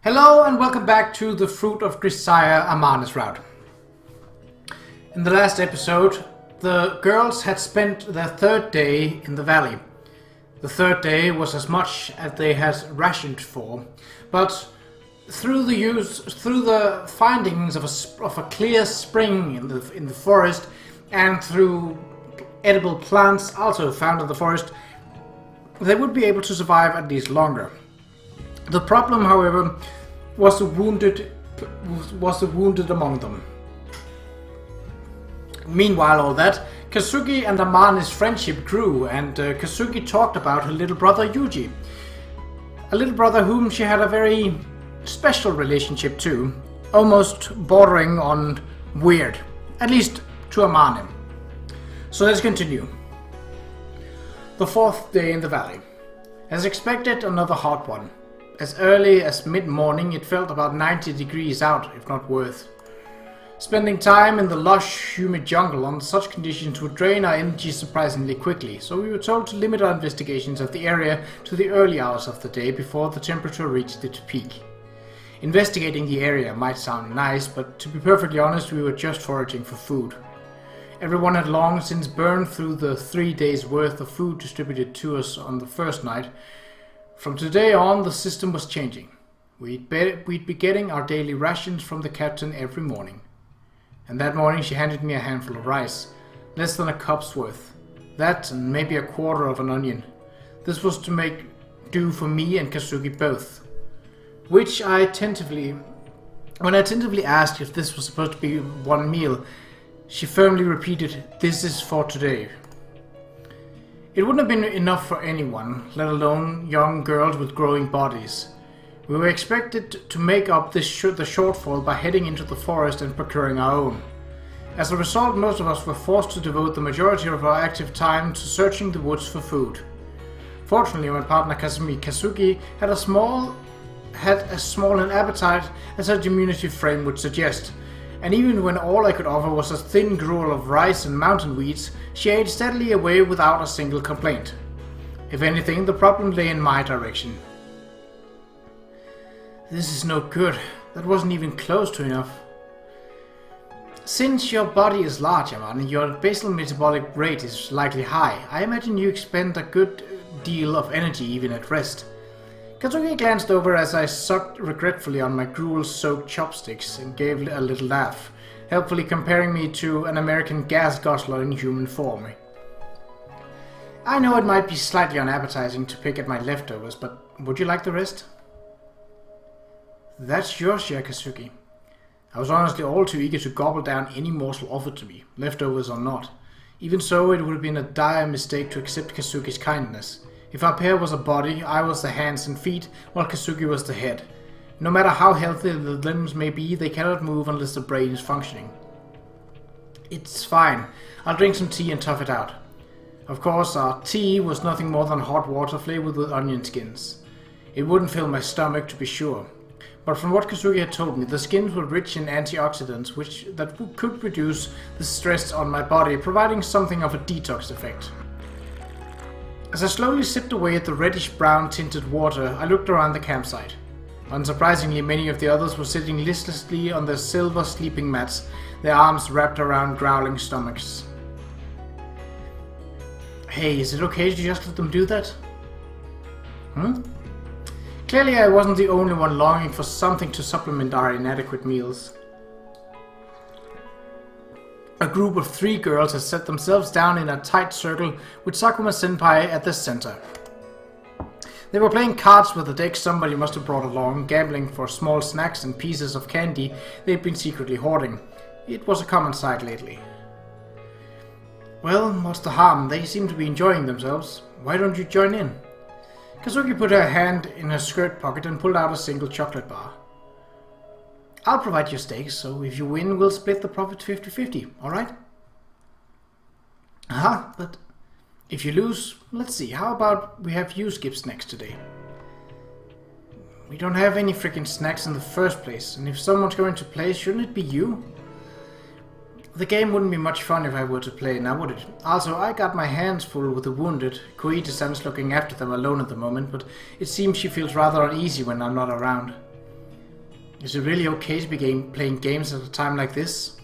Hello and welcome back to the Fruit of Grisaia Amane's route. In the last episode, the girls had spent their third day in the valley. The third day was as much as they had rationed for, but through the findings of a clear spring in the forest, and through edible plants also found in the forest, they would be able to survive at least longer. The problem, however, was the wounded among them. Meanwhile, all that, Kazuki and Amane's friendship grew, and Kazuki talked about her little brother Yuji, a little brother whom she had a very special relationship to, almost bordering on weird, at least to Amane. So let's continue. The fourth day in the valley. As expected, another hot one. As early as mid-morning, it felt about 90 degrees out, if not worse. Spending time in the lush, humid jungle under such conditions would drain our energy surprisingly quickly, so we were told to limit our investigations of the area to the early hours of the day before the temperature reached its peak. Investigating the area might sound nice, but to be perfectly honest, we were just foraging for food. Everyone had long since burned through the 3 days' worth of food distributed to us on the first night. From today on, the system was changing. We'd be getting our daily rations from the captain every morning. And that morning she handed me a handful of rice, less than a cup's worth. That and maybe a quarter of an onion. This was to make do for me and Kazuki both. When I attentively asked if this was supposed to be one meal, she firmly repeated, "This is for today." It wouldn't have been enough for anyone, let alone young girls with growing bodies. We were expected to make up the shortfall by heading into the forest and procuring our own. As a result, most of us were forced to devote the majority of our active time to searching the woods for food. Fortunately, my partner Kazuki had as small an appetite as her diminutive frame would suggest, and even when all I could offer was a thin gruel of rice and mountain weeds, she ate steadily away without a single complaint. If anything, the problem lay in my direction. This is no good. That wasn't even close to enough. Since your body is large, Amane, and your basal metabolic rate is likely high, I imagine you expend a good deal of energy even at rest. Kazuki glanced over as I sucked regretfully on my gruel-soaked chopsticks and gave a little laugh, helpfully comparing me to an American gas guzzler in human form. I know it might be slightly unappetizing to pick at my leftovers, but would you like the rest? That's your share, Kazuki. I was honestly all too eager to gobble down any morsel offered to me, leftovers or not. Even so, it would have been a dire mistake to accept Kazuki's kindness. If our pair was a body, I was the hands and feet, while Kazuki was the head. No matter how healthy the limbs may be, they cannot move unless the brain is functioning. It's fine. I'll drink some tea and tough it out. Of course, our tea was nothing more than hot water flavored with onion skins. It wouldn't fill my stomach, to be sure. But from what Kazuki had told me, the skins were rich in antioxidants that could reduce the stress on my body, providing something of a detox effect. As I slowly sipped away at the reddish-brown tinted water, I looked around the campsite. Unsurprisingly, many of the others were sitting listlessly on their silver sleeping mats, their arms wrapped around growling stomachs. Hey, is it okay to just let them do that? Clearly I wasn't the only one longing for something to supplement our inadequate meals. A group of 3 girls had set themselves down in a tight circle with Sakuma-senpai at the center. They were playing cards with a deck somebody must have brought along, gambling for small snacks and pieces of candy they'd been secretly hoarding. It was a common sight lately. Well, what's the harm? They seem to be enjoying themselves. Why don't you join in? Kazuki put her hand in her skirt pocket and pulled out a single chocolate bar. I'll provide your stakes, so if you win, we'll split the profit 50-50, alright? But if you lose, let's see, how about we have you skip snacks today? We don't have any freaking snacks in the first place, and if someone's going to play, shouldn't it be you? The game wouldn't be much fun if I were to play, now would it? Also, I got my hands full with the wounded. Koide-san's looking after them alone at the moment, but it seems she feels rather uneasy when I'm not around. Is it really okay to be playing games at a time like this?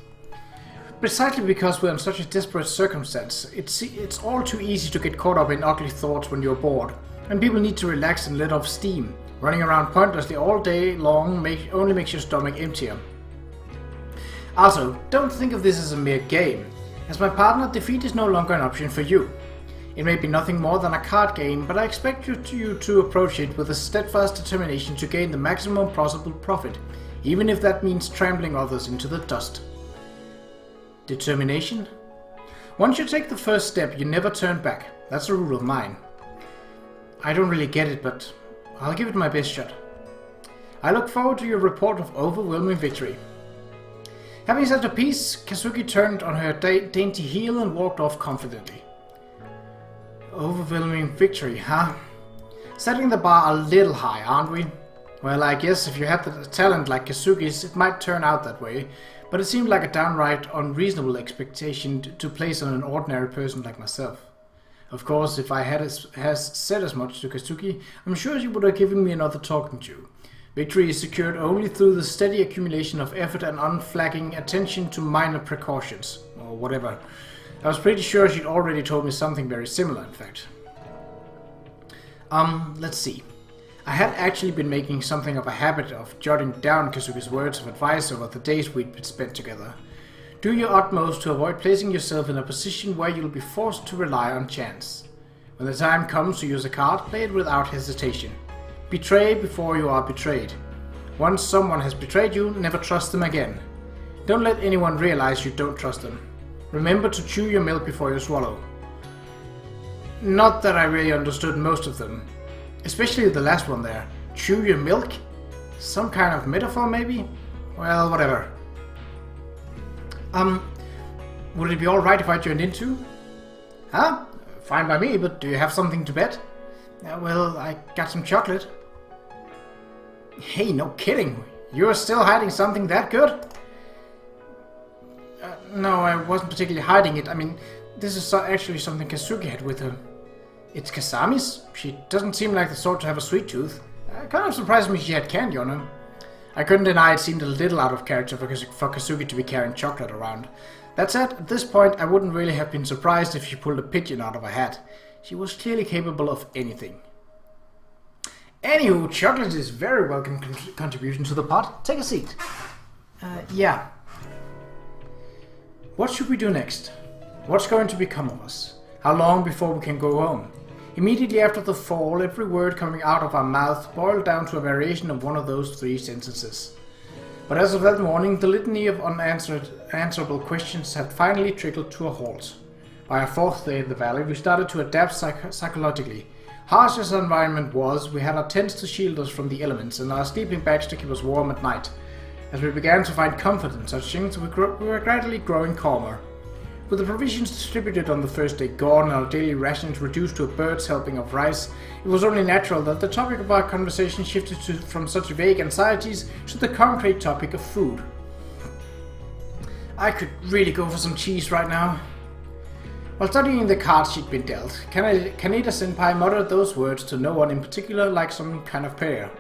Precisely because we're in such a desperate circumstance, it's all too easy to get caught up in ugly thoughts when you're bored, and people need to relax and let off steam. Running around pointlessly all day long only makes your stomach emptier. Also, don't think of this as a mere game. As my partner, defeat is no longer an option for you. It may be nothing more than a card game, but I expect you to approach it with a steadfast determination to gain the maximum possible profit, even if that means trampling others into the dust. Determination? Once you take the first step, you never turn back. That's a rule of mine. I don't really get it, but I'll give it my best shot. I look forward to your report of overwhelming victory. Having said her piece, Kazuki turned on her dainty heel and walked off confidently. Overwhelming victory, huh? Setting the bar a little high, aren't we? Well, I guess if you had the talent like Kazuki's, it might turn out that way, but it seemed like a downright unreasonable expectation to place on an ordinary person like myself. Of course, if I had said as much to Kazuki, I'm sure she would have given me another talking to. Victory is secured only through the steady accumulation of effort and unflagging attention to minor precautions, or whatever. I was pretty sure she'd already told me something very similar, in fact. Let's see. I had actually been making something of a habit of jotting down Kazuki's words of advice over the days we'd spent together. Do your utmost to avoid placing yourself in a position where you'll be forced to rely on chance. When the time comes to use a card, play it without hesitation. Betray before you are betrayed. Once someone has betrayed you, never trust them again. Don't let anyone realize you don't trust them. Remember to chew your milk before you swallow. Not that I really understood most of them. Especially the last one there. Chew your milk? Some kind of metaphor maybe? Well, whatever. Would it be alright if I joined in too? Huh? Fine by me, but do you have something to bet? Well, I got some chocolate. Hey, no kidding. You're still hiding something that good? No, I wasn't particularly hiding it. I mean, this is actually something Kazuki had with her. It's Kasami's? She doesn't seem like the sort to have a sweet tooth. Kind of surprised me she had candy on her. I couldn't deny it seemed a little out of character for Kazuki to be carrying chocolate around. That said, at this point I wouldn't really have been surprised if she pulled a pigeon out of her hat. She was clearly capable of anything. Anywho, chocolate is very welcome contribution to the pot. Take a seat. Yeah. What should we do next? What's going to become of us? How long before we can go home? Immediately after the fall, every word coming out of our mouth boiled down to a variation of one of those three sentences. But as of that morning, the litany of unanswerable questions had finally trickled to a halt. By our fourth day in the valley, we started to adapt psychologically. Harsh as our environment was, we had our tents to shield us from the elements and our sleeping bags to keep us warm at night. As we began to find comfort in such things, we were gradually growing calmer. With the provisions distributed on the first day gone and our daily rations reduced to a bird's helping of rice, it was only natural that the topic of our conversation shifted from such vague anxieties to the concrete topic of food. I could really go for some cheese right now. While studying the cards she'd been dealt, Kaneda-senpai muttered those words to no one in particular like some kind of prayer.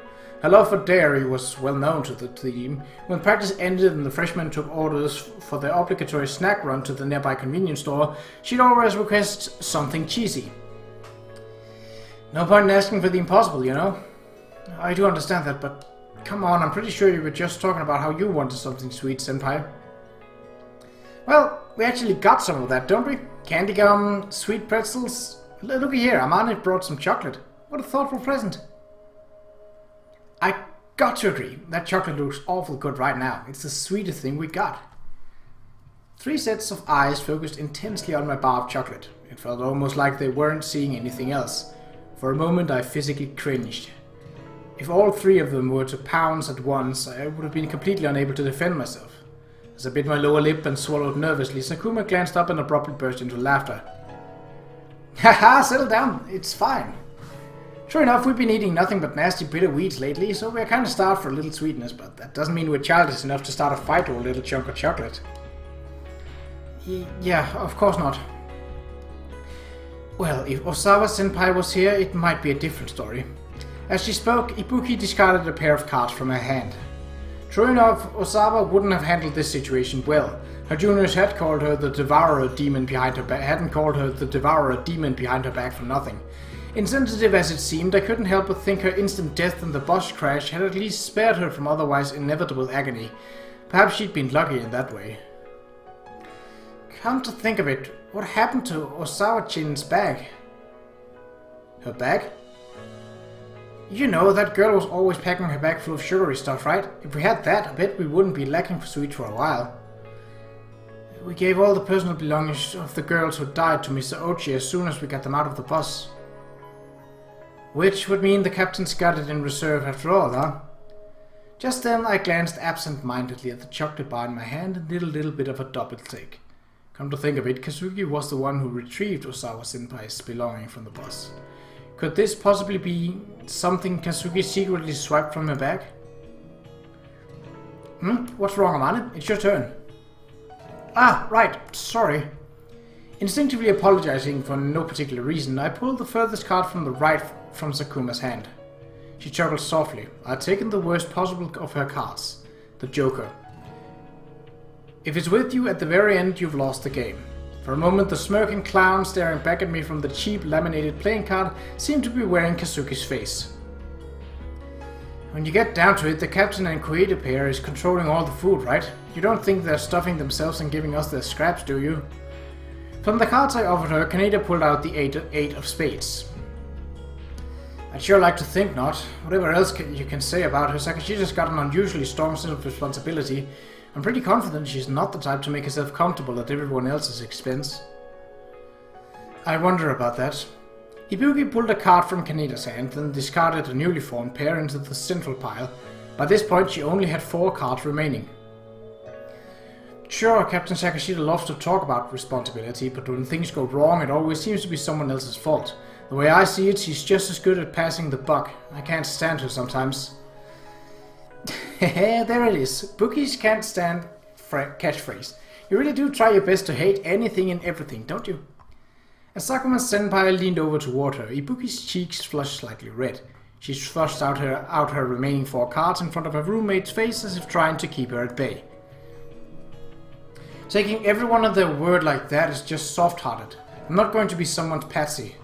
Her love for dairy was well known to the team. When practice ended and the freshmen took orders for their obligatory snack run to the nearby convenience store, she'd always request something cheesy. No point in asking for the impossible, you know? I do understand that, but come on, I'm pretty sure you were just talking about how you wanted something sweet, senpai. Well, we actually got some of that, don't we? Candy gum, sweet pretzels. Looky here, Amane brought some chocolate. What a thoughtful present. I got to agree, that chocolate looks awful good right now. It's the sweetest thing we got. 3 sets of eyes focused intensely on my bar of chocolate. It felt almost like they weren't seeing anything else. For a moment I physically cringed. If all 3 of them were to pounce at once, I would have been completely unable to defend myself. As I bit my lower lip and swallowed nervously, Sakuma glanced up and abruptly burst into laughter. Haha, settle down, it's fine. Sure enough, we've been eating nothing but nasty bitter weeds lately, so we're kind of starved for a little sweetness, but that doesn't mean we're childish enough to start a fight over a little chunk of chocolate. Yeah, of course not. Well, if Osawa-senpai was here, it might be a different story. As she spoke, Ibuki discarded a pair of cards from her hand. True enough, Osawa wouldn't have handled this situation well. Her juniors had called her the Devourer demon behind her back, for nothing. Insensitive as it seemed, I couldn't help but think her instant death in the bus crash had at least spared her from otherwise inevitable agony. Perhaps she'd been lucky in that way. Come to think of it, what happened to Osawa-chin's bag? Her bag? You know, that girl was always packing her bag full of sugary stuff, right? If we had that, I bet we wouldn't be lacking for sweets for a while. We gave all the personal belongings of the girls who died to Mr. Ochi as soon as we got them out of the bus. Which would mean the captain's got it in reserve after all, huh? Just then I glanced absent-mindedly at the chocolate bar in my hand and did a little bit of a double take. Come to think of it, Kazuki was the one who retrieved Osawa-senpai's belonging from the bus. Could this possibly be something Kazuki secretly swiped from her bag? What's wrong, Amane? It's your turn. Ah, right, sorry. Instinctively apologizing for no particular reason, I pulled the furthest card from the right from Sakuma's hand. She chuckled softly. I'd taken the worst possible of her cards. The Joker. If it's with you at the very end, you've lost the game. For a moment, the smirking clown staring back at me from the cheap laminated playing card seemed to be wearing Kazuki's face. When you get down to it, the captain and Qa'Rajh pair is controlling all the food, right? You don't think they're stuffing themselves and giving us their scraps, do you? From the cards I offered her, Qa'Rajh pulled out the eight of spades. I'd sure like to think not. Whatever else you can say about her, Sakashida's got an unusually strong sense of responsibility. I'm pretty confident she's not the type to make herself comfortable at everyone else's expense. I wonder about that. Ibuki pulled a card from Qa'Rajh's hand, then discarded a newly formed pair into the central pile. By this point, she only had 4 cards remaining. Sure, Captain Sakashida loves to talk about responsibility, but when things go wrong, it always seems to be someone else's fault. The way I see it, she's just as good at passing the buck. I can't stand her sometimes. There it is. Bookies can't stand catchphrase. You really do try your best to hate anything and everything, don't you? As Sakuma-senpai leaned over toward her, Ibuki's cheeks flushed slightly red. She thrust out her remaining 4 cards in front of her roommate's face as if trying to keep her at bay. Taking everyone at their word like that is just soft-hearted. I'm not going to be someone's patsy.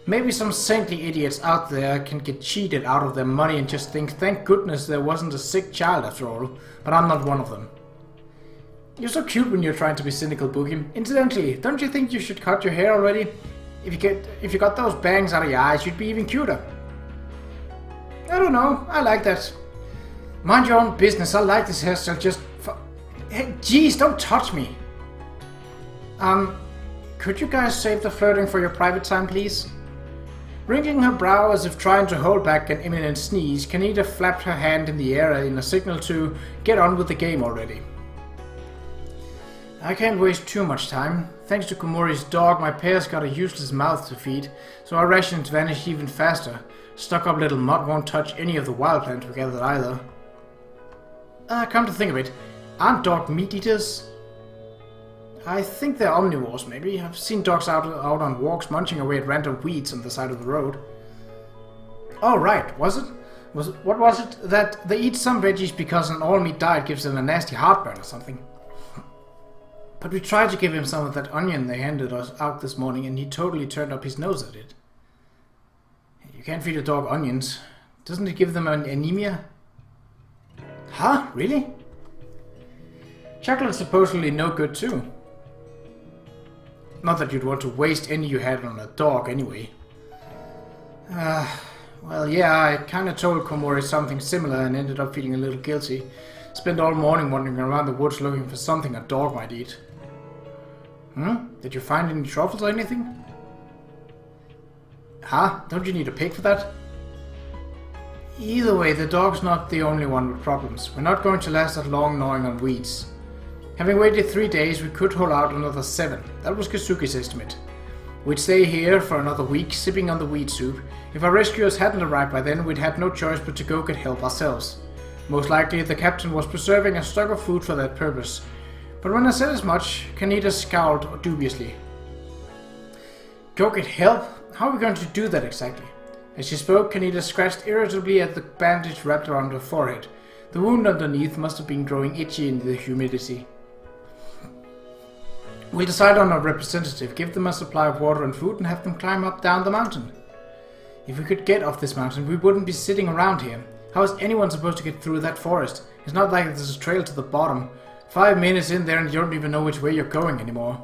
Maybe some saintly idiots out there can get cheated out of their money and just think, thank goodness there wasn't a sick child after all, but I'm not one of them. You're so cute when you're trying to be cynical, Boogie. Incidentally, don't you think you should cut your hair already? If you got those bangs out of your eyes, you'd be even cuter. I don't know, I like that. Mind your own business, I like this hairstyle just Hey, jeez, don't touch me. Could you guys save the flirting for your private time, please? Wrinkling her brow as if trying to hold back an imminent sneeze, Qa'Rajh flapped her hand in the air in a signal to get on with the game already. I can't waste too much time. Thanks to Komori's dog, my pair's got a useless mouth to feed, so our rations vanished even faster. Stuck-up little mutt won't touch any of the wild plants we gathered either. Come to think of it, aren't dogs meat-eaters? I think they're omnivores, maybe. I've seen dogs out on walks munching away at random weeds on the side of the road. Oh, right, what was it? That they eat some veggies because an all-meat diet gives them a nasty heartburn or something. But we tried to give him some of that onion they handed us out this morning and he totally turned up his nose at it. You can't feed a dog onions. Doesn't it give them an anemia? Huh? Really? Chocolate's supposedly no good too. Not that you'd want to waste any you had on a dog anyway. Well yeah, I kinda told Komori something similar and ended up feeling a little guilty. Spent all morning wandering around the woods looking for something a dog might eat. Did you find any truffles or anything? Huh? Don't you need a pig for that? Either way, the dog's not the only one with problems. We're not going to last that long gnawing on weeds. Having waited 3 days, we could hold out another 7. That was Kazuki's estimate. We'd stay here for another week, sipping on the weed soup. If our rescuers hadn't arrived by then, we'd had no choice but to go get help ourselves. Most likely, the captain was preserving a stock of food for that purpose. But when I said as much, Qa'Rajh scowled dubiously. Go get help? How are we going to do that exactly? As she spoke, Qa'Rajh scratched irritably at the bandage wrapped around her forehead. The wound underneath must have been growing itchy in the humidity. We'll decide on a representative, give them a supply of water and food, and have them climb up down the mountain. If we could get off this mountain, we wouldn't be sitting around here. How is anyone supposed to get through that forest? It's not like there's a trail to the bottom. 5 minutes in there and you don't even know which way you're going anymore.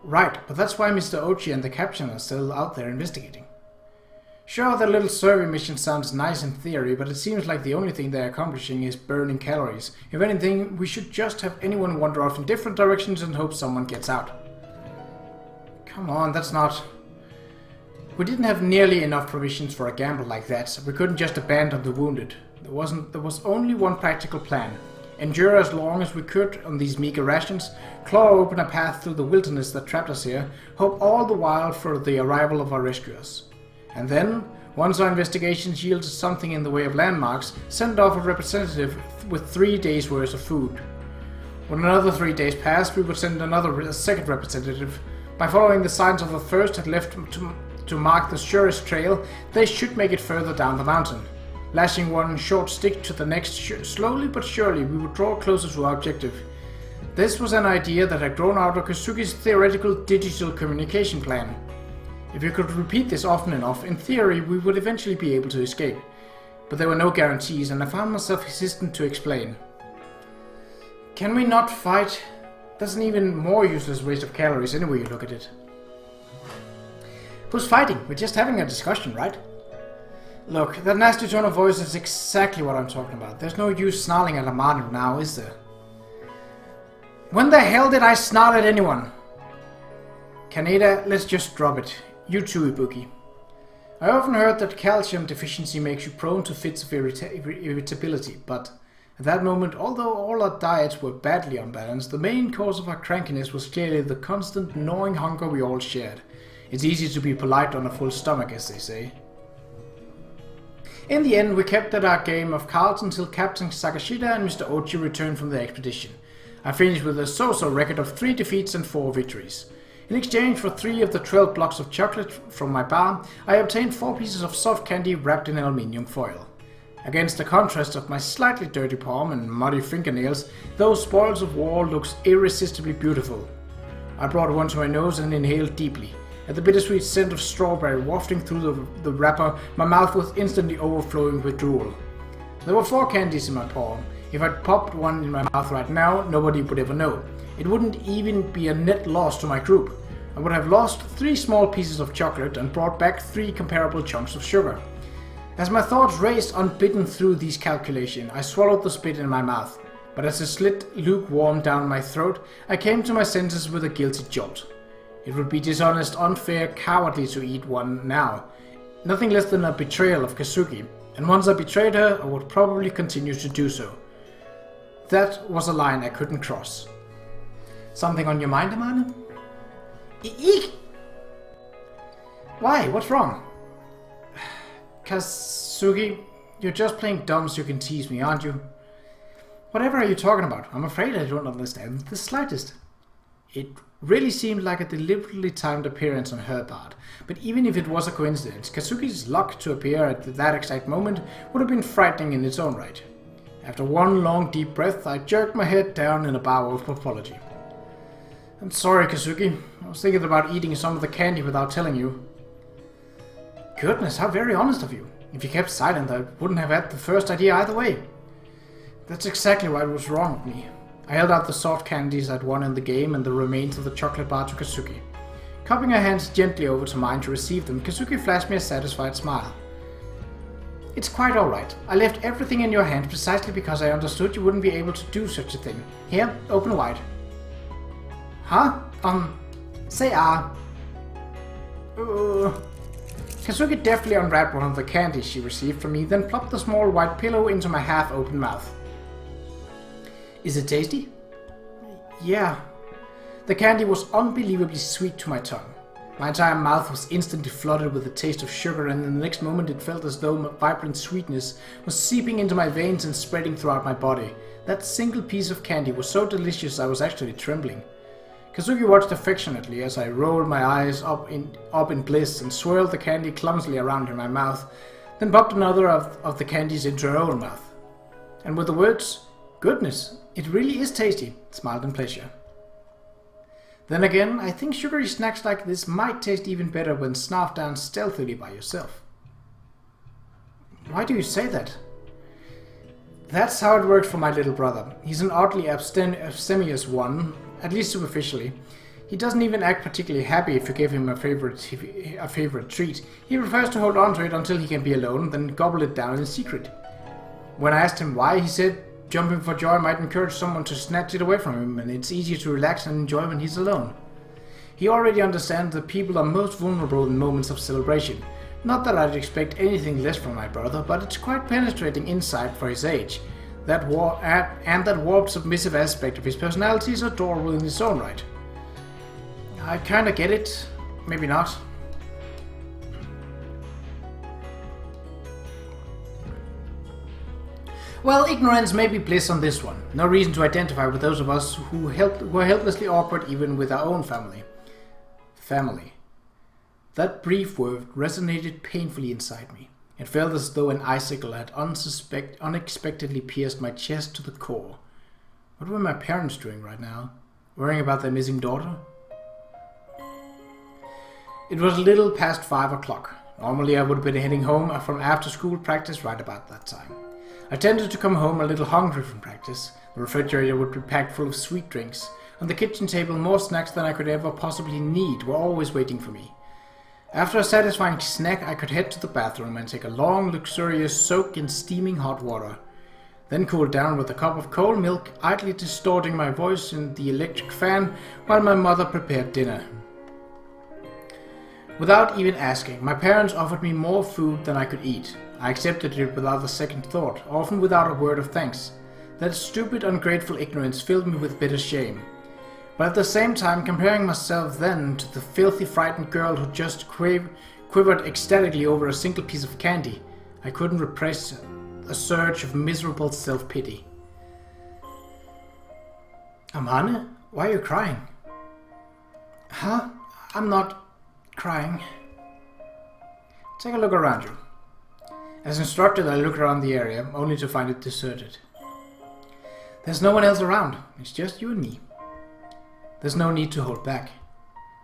Right, but that's why Mr. Ochi and the captain are still out there investigating. Sure, the little survey mission sounds nice in theory, but it seems like the only thing they're accomplishing is burning calories. If anything, we should just have anyone wander off in different directions and hope someone gets out. Come on, that's not... We didn't have nearly enough provisions for a gamble like that, so we couldn't just abandon the wounded. There was only one practical plan. Endure as long as we could on these meager rations, claw open a path through the wilderness that trapped us here, hope all the while for the arrival of our rescuers. And then, once our investigations yielded something in the way of landmarks, send off a representative with 3 days' worth of food. When another 3 days passed, we would send a second representative. By following the signs of the first had left to mark the surest trail, they should make it further down the mountain. Lashing one short stick to the next, slowly but surely we would draw closer to our objective. This was an idea that had grown out of Kazuki's theoretical digital communication plan. If we could repeat this often enough, in theory we would eventually be able to escape. But there were no guarantees, and I found myself hesitant to explain. Can we not fight? That's an even more useless waste of calories any way you look at it. Who's fighting? We're just having a discussion, right? Look, that nasty tone of voice is exactly what I'm talking about. There's no use snarling at Amane now, is there? When the hell did I snarl at anyone? Kaneda, let's just drop it. You too, Ibuki. I often heard that calcium deficiency makes you prone to fits of irritability, but at that moment, although all our diets were badly unbalanced, the main cause of our crankiness was clearly the constant gnawing hunger we all shared. It's easy to be polite on a full stomach, as they say. In the end, we kept at our game of cards until Captain Sakashida and Mr. Ochi returned from the expedition. I finished with a so-so record of 3 defeats and 4 victories. In exchange for 3 of the 12 blocks of chocolate from my bar, I obtained 4 pieces of soft candy wrapped in aluminium foil. Against the contrast of my slightly dirty palm and muddy fingernails, those spoils of war looks irresistibly beautiful. I brought one to my nose and inhaled deeply. At the bittersweet scent of strawberry wafting through the wrapper, my mouth was instantly overflowing with drool. There were 4 candies in my palm. If I'd popped one in my mouth right now, nobody would ever know. It wouldn't even be a net loss to my group. I would have lost 3 small pieces of chocolate and brought back 3 comparable chunks of sugar. As my thoughts raced unbidden through these calculations, I swallowed the spit in my mouth. But as it slid lukewarm down my throat, I came to my senses with a guilty jolt. It would be dishonest, unfair, cowardly to eat one now. Nothing less than a betrayal of Kazuki, and once I betrayed her, I would probably continue to do so. That was a line I couldn't cross. Something on your mind, Amane? Eek! Why? What's wrong? Kazuki, you're just playing dumb so you can tease me, aren't you? Whatever are you talking about? I'm afraid I don't understand the slightest. It really seemed like a deliberately timed appearance on her part, but even if it was a coincidence, Kazuki's luck to appear at that exact moment would have been frightening in its own right. After one long deep breath, I jerked my head down in a bow of apology. I'm sorry, Kazuki. I was thinking about eating some of the candy without telling you. Goodness, how very honest of you. If you kept silent, I wouldn't have had the first idea either way. That's exactly what was wrong with me. I held out the soft candies I'd won in the game and the remains of the chocolate bar to Kazuki. Cupping her hands gently over to mine to receive them, Kazuki flashed me a satisfied smile. It's quite alright. I left everything in your hands precisely because I understood you wouldn't be able to do such a thing. Here, open wide. Huh? Say ah. Kazuki deftly unwrapped one of the candies she received from me, then plopped the small white pillow into my half-open mouth. Is it tasty? Yeah. The candy was unbelievably sweet to my tongue. My entire mouth was instantly flooded with the taste of sugar, and in the next moment it felt as though vibrant sweetness was seeping into my veins and spreading throughout my body. That single piece of candy was so delicious I was actually trembling. Kazuki watched affectionately as I rolled my eyes up in bliss and swirled the candy clumsily around in my mouth, then popped another of the candies into her own mouth. And with the words, "Goodness, it really is tasty," smiled in pleasure. Then again, I think sugary snacks like this might taste even better when snarfed down stealthily by yourself. Why do you say that? That's how it works for my little brother. He's an oddly abstemious one, at least superficially. He doesn't even act particularly happy if you give him a favorite treat. He prefers to hold on to it until he can be alone, then gobble it down in secret. When I asked him why, he said jumping for joy might encourage someone to snatch it away from him, and it's easier to relax and enjoy when he's alone. He already understands that people are most vulnerable in moments of celebration. Not that I'd expect anything less from my brother, but it's quite penetrating insight for his age. That warped submissive aspect of his personality is adorable in its own right. I kinda get it, maybe not. Well, ignorance may be bliss on this one. No reason to identify with those of us who are helplessly awkward even with our own family. Family. That brief word resonated painfully inside me. It felt as though an icicle had unexpectedly pierced my chest to the core. What were my parents doing right now? Worrying about their missing daughter? It was a little past 5 o'clock. Normally I would have been heading home from after-school practice right about that time. I tended to come home a little hungry from practice. The refrigerator would be packed full of sweet drinks. On the kitchen table, more snacks than I could ever possibly need were always waiting for me. After a satisfying snack, I could head to the bathroom and take a long, luxurious soak in steaming hot water. Then cool down with a cup of cold milk, idly distorting my voice in the electric fan while my mother prepared dinner. Without even asking, my parents offered me more food than I could eat. I accepted it without a second thought, often without a word of thanks. That stupid, ungrateful ignorance filled me with bitter shame. But at the same time, comparing myself then to the filthy, frightened girl who just quivered ecstatically over a single piece of candy, I couldn't repress a surge of miserable self-pity. Amane, why are you crying? Huh? I'm not crying. Take a look around you. As instructed, I looked around the area, only to find it deserted. There's no one else around. It's just you and me. There's no need to hold back.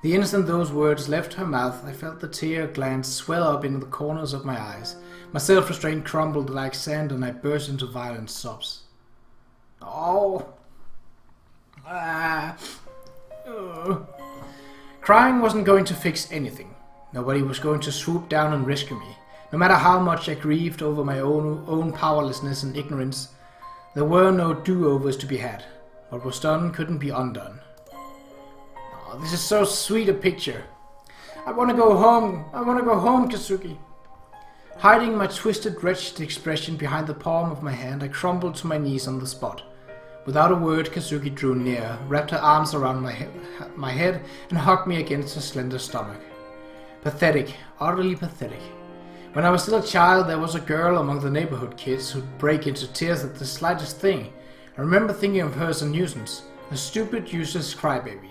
The instant those words left her mouth, I felt the tear glands swell up in the corners of my eyes. My self-restraint crumbled like sand and I burst into violent sobs. Oh. Crying wasn't going to fix anything. Nobody was going to swoop down and rescue me. No matter how much I grieved over my own powerlessness and ignorance, there were no do-overs to be had. What was done couldn't be undone. Oh, this is so sweet a picture. I want to go home. I want to go home, Kazuki. Hiding my twisted, wretched expression behind the palm of my hand, I crumbled to my knees on the spot. Without a word, Kazuki drew near, wrapped her arms around my head, and hugged me against her slender stomach. Pathetic, utterly pathetic. When I was still a child, there was a girl among the neighborhood kids who'd break into tears at the slightest thing. I remember thinking of her as a nuisance, a stupid, useless crybaby.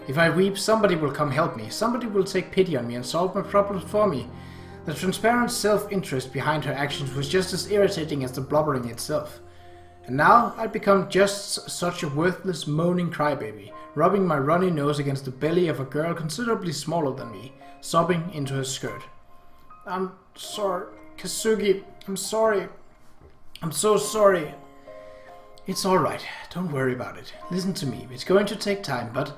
If I weep, somebody will come help me, somebody will take pity on me and solve my problems for me. The transparent self-interest behind her actions was just as irritating as the blubbering itself. And now I'd become just such a worthless, moaning crybaby, rubbing my runny nose against the belly of a girl considerably smaller than me, sobbing into her skirt. I'm sorry, Kazuki, I'm sorry. I'm so sorry. It's alright, don't worry about it. Listen to me, it's going to take time, but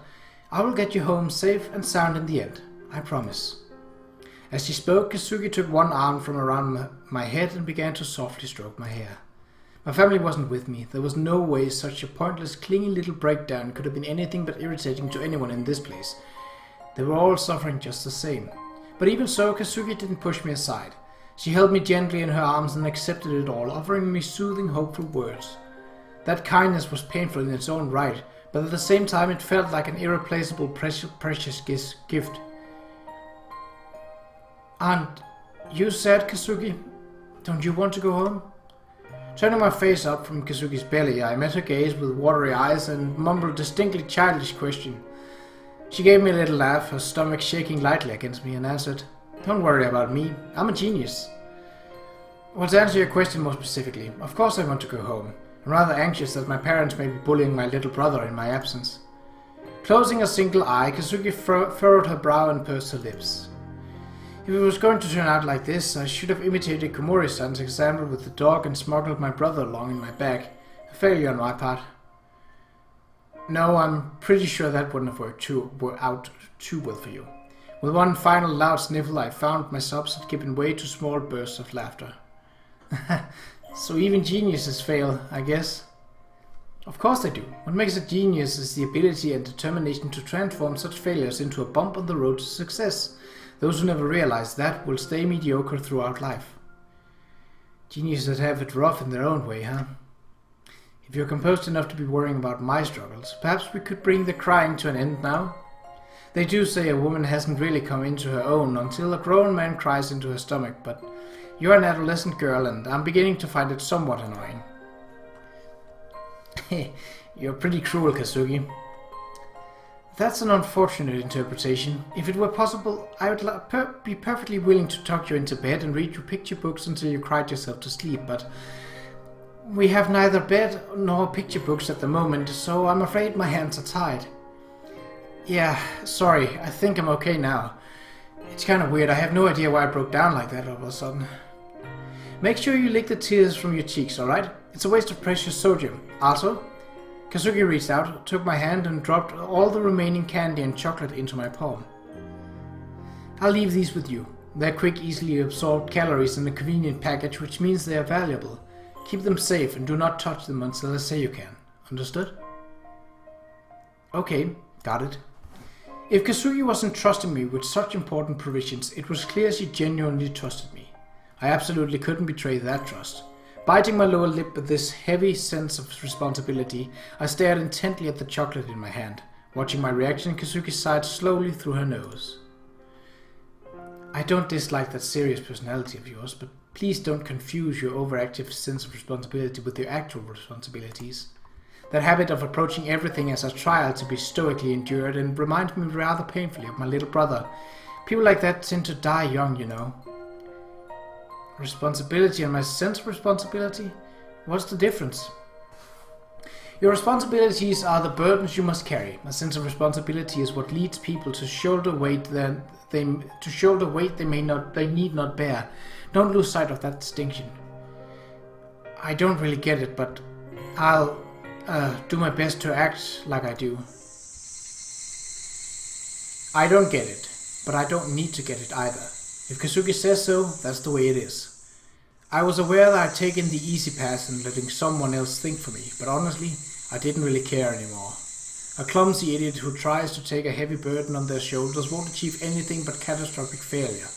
I will get you home safe and sound in the end, I promise. As she spoke, Kazuki took one arm from around my head and began to softly stroke my hair. My family wasn't with me. There was no way such a pointless, clingy little breakdown could have been anything but irritating to anyone in this place. They were all suffering just the same. But even so, Kazuki didn't push me aside. She held me gently in her arms and accepted it all, offering me soothing, hopeful words. That kindness was painful in its own right, but at the same time it felt like an irreplaceable, precious gift. "Aunt, you said, Kazuki, don't you want to go home?" Turning my face up from Kazuki's belly, I met her gaze with watery eyes and mumbled a distinctly childish question. She gave me a little laugh, her stomach shaking lightly against me, and answered, "Don't worry about me, I'm a genius." Well, to answer your question more specifically, of course I want to go home. I'm rather anxious that my parents may be bullying my little brother in my absence. Closing a single eye, Kazuki furrowed her brow and pursed her lips. If it was going to turn out like this, I should have imitated Komori-san's example with the dog and smuggled my brother along in my bag. A failure on my part. No, I'm pretty sure that wouldn't have worked out too well for you. With one final loud sniffle, I found my sobs had given way to small bursts of laughter. So even geniuses fail, I guess. Of course they do. What makes a genius is the ability and determination to transform such failures into a bump on the road to success. Those who never realize that will stay mediocre throughout life. Geniuses have it rough in their own way, huh? If you're composed enough to be worrying about my struggles, perhaps we could bring the crying to an end now? They do say a woman hasn't really come into her own until a grown man cries into her stomach, but you're an adolescent girl and I'm beginning to find it somewhat annoying. You're pretty cruel, Kazuki. That's an unfortunate interpretation. If it were possible, I would be perfectly willing to tuck you into bed and read you picture books until you cried yourself to sleep, but we have neither bed nor picture books at the moment, so I'm afraid my hands are tied. Yeah, sorry, I think I'm okay now. It's kind of weird, I have no idea why I broke down like that all of a sudden. Make sure you lick the tears from your cheeks, alright? It's a waste of precious sodium. Also, Kazuki reached out, took my hand and dropped all the remaining candy and chocolate into my palm. I'll leave these with you. They're quick, easily absorbed calories in a convenient package, which means they are valuable. Keep them safe and do not touch them until I say you can. Understood? Okay, got it. If Kazuki wasn't trusting me with such important provisions, it was clear she genuinely trusted me. I absolutely couldn't betray that trust. Biting my lower lip with this heavy sense of responsibility, I stared intently at the chocolate in my hand. Watching my reaction, Kazuki sighed slowly through her nose. I don't dislike that serious personality of yours, but please don't confuse your overactive sense of responsibility with your actual responsibilities. That habit of approaching everything as a trial to be stoically endured and reminds me rather painfully of my little brother. People like that tend to die young, you know. Responsibility and my sense of responsibility? What's the difference? Your responsibilities are the burdens you must carry. A sense of responsibility is what leads people to shoulder weight they need not bear. Don't lose sight of that distinction. I don't really get it, but I'll do my best to act like I do. I don't get it, but I don't need to get it either. If Kazuki says so, that's the way it is. I was aware that I'd taken the easy path and letting someone else think for me, but honestly, I didn't really care anymore. A clumsy idiot who tries to take a heavy burden on their shoulders won't achieve anything but catastrophic failure.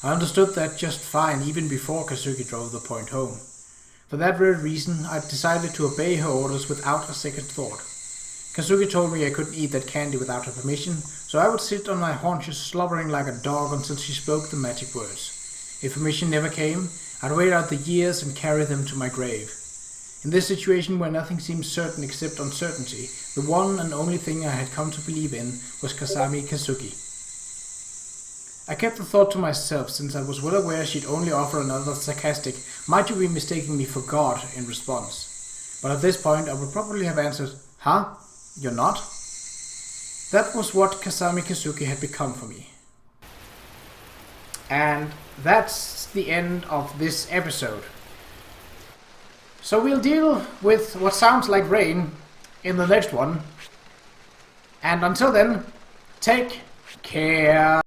I understood that just fine even before Kazuki drove the point home. For that very reason, I decided to obey her orders without a second thought. Kazuki told me I couldn't eat that candy without her permission, so I would sit on my haunches slobbering like a dog until she spoke the magic words. If permission never came, I'd wait out the years and carry them to my grave. In this situation where nothing seemed certain except uncertainty, the one and only thing I had come to believe in was Kasami Kazuki. I kept the thought to myself since I was well aware she'd only offer another sarcastic, might you be mistaking me for God in response. But at this point I would probably have answered, huh? You're not? That was what Kasami Kazuki had become for me. And that's the end of this episode. So we'll deal with what sounds like rain in the next one. And until then, take care.